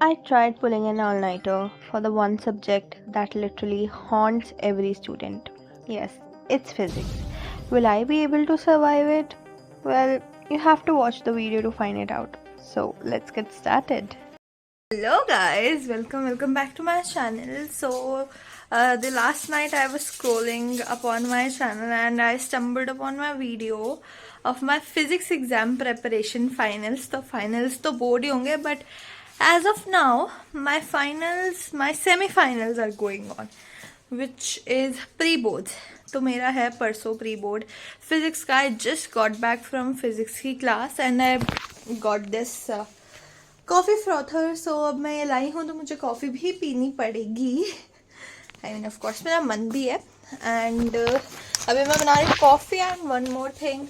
I tried pulling an all nighter for the one subject that literally haunts every student. Yes, it's physics. Will I be able to survive it? Well, you have to watch the video to find it out. So, let's get started. Hello guys, welcome back to my channel. So the last night I was scrolling upon my channel and I stumbled upon my video of my physics exam preparation finals. तो finals तो board ही होंगे, but as of now my semi-finals are going on, which is pre-boards. तो मेरा है परसों pre-board physics का. I just got back from physics की class and I got this coffee frother. So अब मैं ये लाई हूँ तो मुझे कॉफ़ी भी पीनी पड़ेगी. आई मीन ऑफ कोर्स मेरा मन भी है. एंड अभी मैं बना रही हूँ coffee. And one more thing,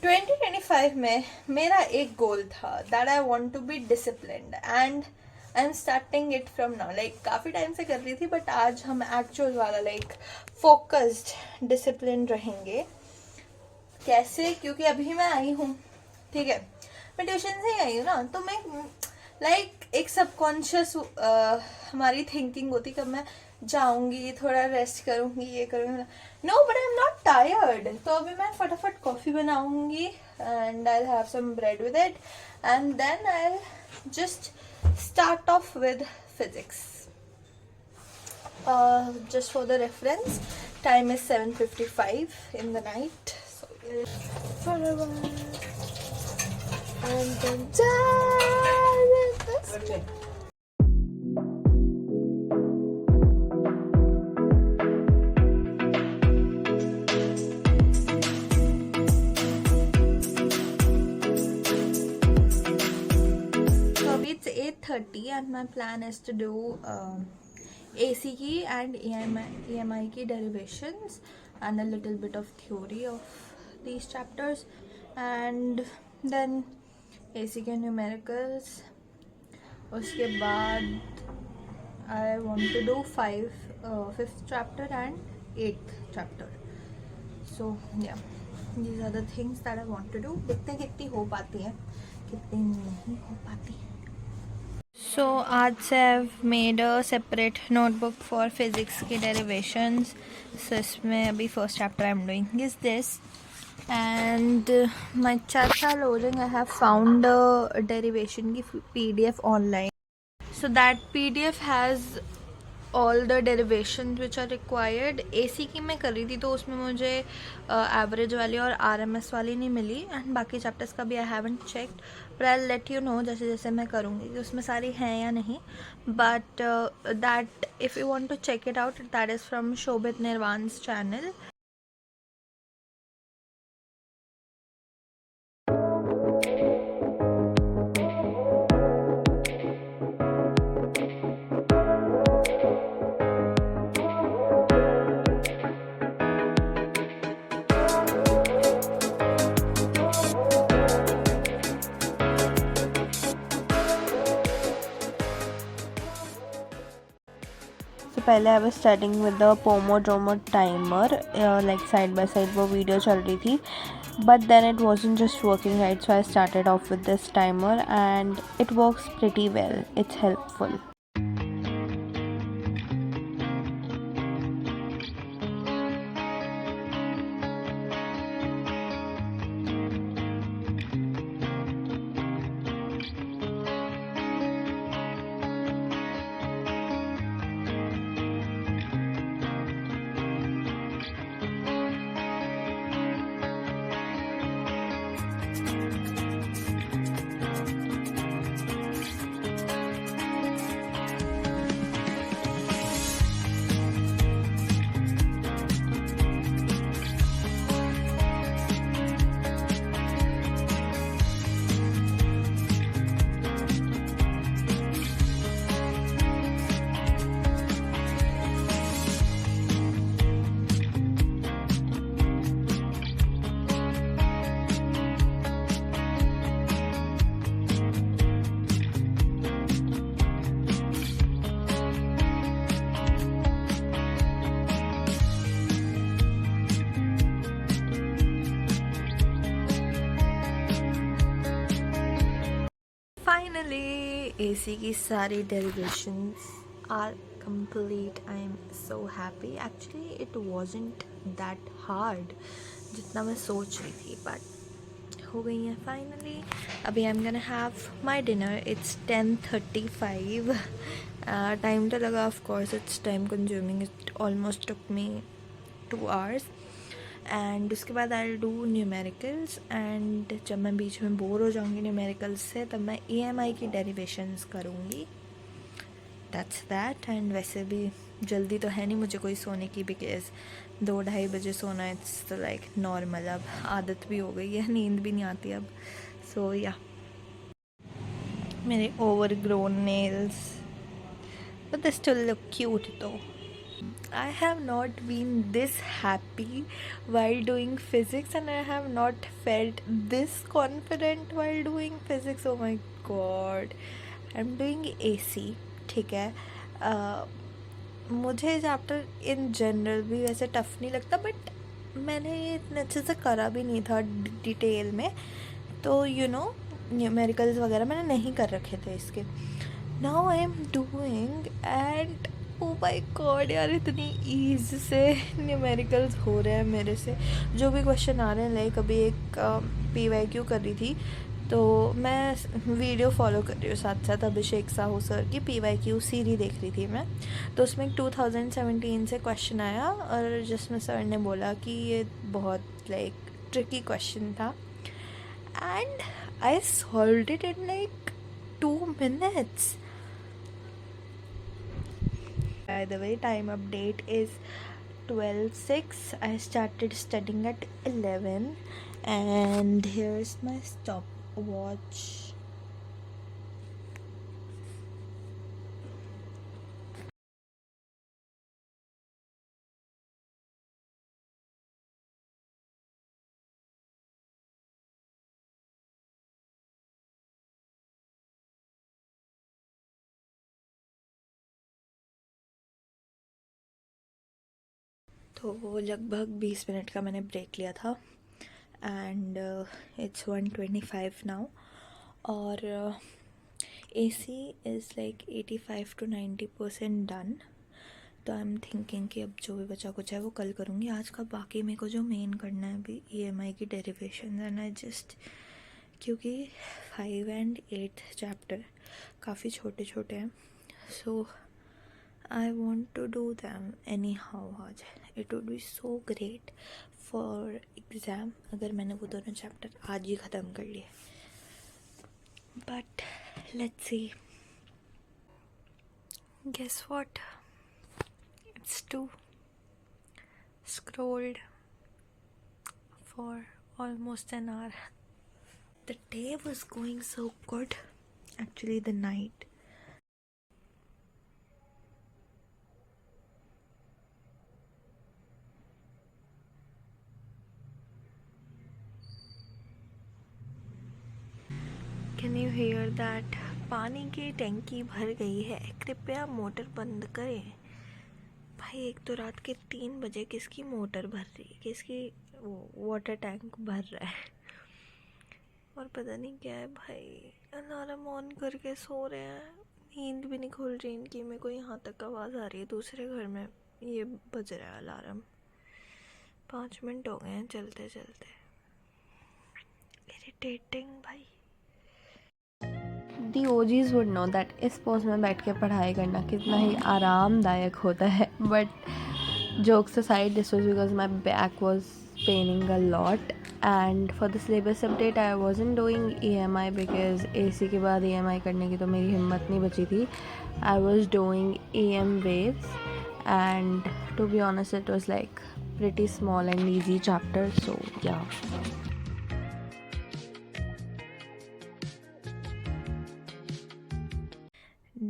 2025 में मेरा एक गोल था that I want to be disciplined and I am starting it from now. Like काफ़ी टाइम से कर रही थी बट आज हम एक्चुअल वाला लाइक फोकस्ड डिसिप्लिन रहेंगे. कैसे? क्योंकि अभी मैं आई हूँ, ठीक है, मैं ट्यूशन से ही आई हूँ ना, तो मैं लाइक एक सबकॉन्शियस हमारी थिंकिंग होती कब मैं जाऊंगी, थोड़ा रेस्ट करूंगी, ये करूंगी. No but I am not tired. तो अभी मैं फटाफट कॉफ़ी बनाऊंगी and I have some bread with it and then I just start off with physics. Just for the reference, time is 7:55 in the night. So forever and then die with this. Okay. So it's 8:30 and my plan is to do AC की and EMI की derivations and a little bit of theory of these chapters and then AC के numericals. उसके बाद I want to do 5th chapter and 8th chapter. So yeah, these are the things that I want to do. देखते हैं कितनी हो पाती है, कितनी नहीं हो पाती. So आज से I've made a separate notebook for physics की derivations. So इसमें अभी first chapter I'm doing is this. And my chacha loading, I have found a derivation की PDF online. So that PDF has all the derivations which are required. AC की मैं कर रही थी तो उसमें मुझे एवरेज वाली और RMS वाली नहीं मिली एंड बाकी चैप्टर्स का भी I haven't checked but I let you know जैसे जैसे मैं करूँगी कि उसमें सारी हैं या नहीं. But that if you want to check it out that is from Shobhit Nirvan's channel. तो पहले I was starting with the pomodoro timer, like side by side वो वीडियो चल रही थी but then it wasn't just working right, so I started off with this timer and it works pretty well. It's helpful. Finally, AC की सारी derivations are complete. I am so happy. Actually, it wasn't that hard जितना मैं सोच रही थी, but हो गई है finally. अभी I'm gonna have my dinner. It's 10:35. Time तो लगा, of course. It's time consuming. It almost took me 2 hours. And उसके बाद आई डू न्यूमेरिकल्स, एंड जब मैं बीच में बोर हो जाऊँगी न्यूमेरिकल्स से तब मैं EMI की डेरिवेशंस करूँगी. That's that. एंड वैसे भी जल्दी तो है नहीं मुझे कोई सोने की, बिकॉज 2-2:30 बजे सोना इट्स तो लाइक नॉर्मल. अब आदत भी हो गई है, नींद भी नहीं आती अब. सो या मेरे over grown nails, but they still look cute though. I have not been this happy while doing physics, and I have not felt this confident while doing physics. Oh my god. I'm doing AC. ठीक है. मुझे chapter in general भी वैसे tough नहीं लगता, but मैंने ये इतने अच्छे से करा भी नहीं था डिटेल में, तो न्यूमेरिकल्स वगैरह मैंने नहीं कर रखे थे इसके. Now I am doing, and oh my God यार, इतनी ईज से न्यूमेरिकल्स हो रहे हैं मेरे से. जो भी क्वेश्चन आ रहे हैं, लाइक अभी एक PYQ कर रही थी, तो मैं वीडियो फॉलो कर रही हूँ साथ साथ. अभिषेक साहू सर की PYQ सीरीज देख रही थी मैं, तो उसमें 2017 से क्वेश्चन आया, और जिसमें सर ने बोला कि ये बहुत लाइक ट्रिकी क्वेश्चन था, and I solved it in like 2 minutes. By the way, time update is 12:06. I started studying at 11, and here's my stopwatch. तो लगभग 20 मिनट का मैंने ब्रेक लिया था, एंड इट्स 1:25 नाउ, और AC is like 85 to 90% done. तो I am thinking कि अब जो भी बचा कुछ है वो कल करूँगी. आज का बाकी मेरे को जो मेन करना है अभी EMI की डेरिवेशन, एंड आई जस्ट, क्योंकि 5 and 8 चैप्टर काफ़ी छोटे छोटे हैं, सो I want to do them anyhow. आज it would be so great for exam अगर मैंने वो दोनों चैप्टर आज ही ख़त्म कर लिए. But let's see. Guess what? It's 2. Scrolled for almost an hour. The day was going so good. Actually, the night. Can you hear that? पानी की टैंकी भर गई है, कृपया मोटर बंद करें. भाई, एक तो रात के 3 बजे किसकी मोटर भर रही है, किसकी वाटर टैंक भर रहा है, और पता नहीं क्या है भाई. अलार्म ऑन करके सो रहे हैं, नींद भी नहीं खुल रही इनकी. मेरे को यहाँ तक आवाज़ आ रही है, दूसरे घर में ये बज रहा है अलार्म. 5 मिनट हो गए हैं चलते चलते. इरिटेटिंग भाई. दी OGs वुड नो दैट इस पोज में बैठ के पढ़ाई करना कितना ही आरामदायक होता है. But jokes aside, this was because my back was paining a lot, and for the syllabus update I wasn't doing EMI because AC के बाद EMI करने की तो मेरी हिम्मत नहीं बची थी. I was doing EM waves, and to be honest it was like pretty small and easy chapter, so yeah.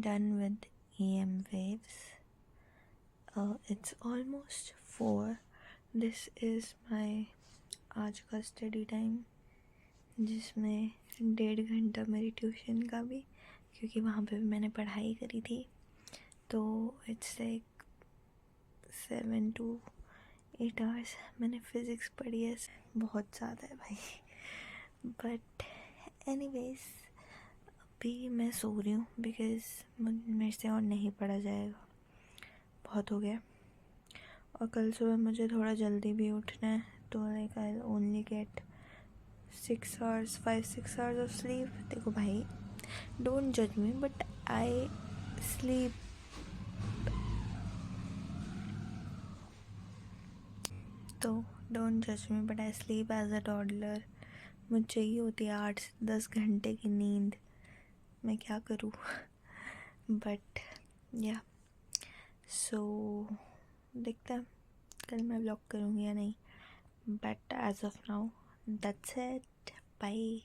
Done with EM waves. It's almost 4. This is my आज का स्टडी टाइम, जिसमें 1.5 घंटा मेरी ट्यूशन का भी, क्योंकि वहाँ पे भी मैंने पढ़ाई करी थी. तो इट्स लाइक 7 to 8 hours मैंने फ़िज़िक्स पढ़ी है. बहुत ज़्यादा है भाई. बट एनीवेज, अभी मैं सो रही हूँ बिकॉज़ मेरे से और नहीं पढ़ा जाएगा, बहुत हो गया। और कल सुबह मुझे थोड़ा जल्दी भी उठना है, तो like I only get 5-6 hours of sleep. देखो भाई, डोंट जज मी बट आई स्लीप। तो डोंट जज me but I sleep as a toddler. मुझे चाहिए होती है 8 से 10 घंटे की नींद। मैं क्या करूँ? बट या सो देखते हैं कल मैं व्लॉग करूँगी या नहीं, but as of now that's it, bye.